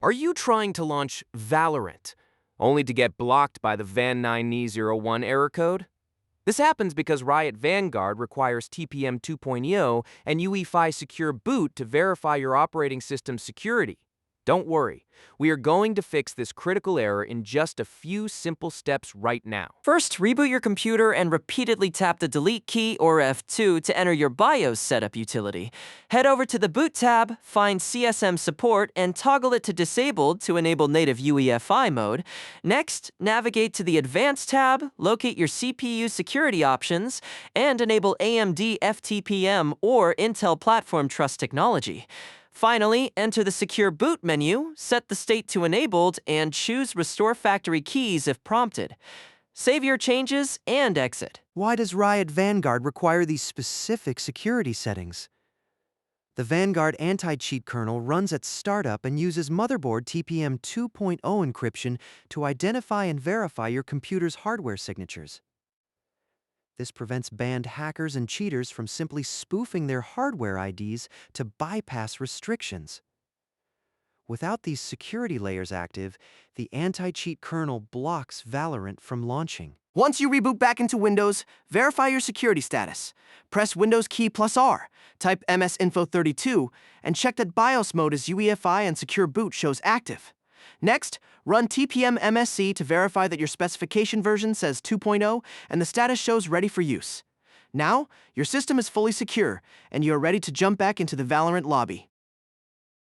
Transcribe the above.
Are you trying to launch Valorant, only to get blocked by the van9ne01 error code? This happens because Riot Vanguard requires TPM 2.0 and UEFI secure boot to verify your operating system's security. Don't worry, we are going to fix this critical error in just a few simple steps right now. First, reboot your computer and repeatedly tap the Delete key or F2 to enter your BIOS setup utility. Head over to the Boot tab, find CSM Support, and toggle it to Disabled to enable native UEFI mode. Next, navigate to the Advanced tab, locate your CPU security options, and enable AMD fTPM or Intel Platform Trust technology. Finally, enter the Secure Boot menu, set the state to Enabled, and choose Restore Factory Keys if prompted. Save your changes and exit. Why does Riot Vanguard require these specific security settings? The Vanguard anti-cheat kernel runs at startup and uses Motherboard TPM 2.0 encryption to identify and verify your computer's hardware signatures. This prevents banned hackers and cheaters from simply spoofing their hardware IDs to bypass restrictions. Without these security layers active, the anti-cheat kernel blocks Valorant from launching. Once you reboot back into Windows, verify your security status. Press Windows key +R, type msinfo32, and check that BIOS mode as UEFI and Secure Boot shows active. Next, run TPM MSC to verify that your specification version says 2.0 and the status shows ready for use. Now, your system is fully secure, and you are ready to jump back into the Valorant lobby.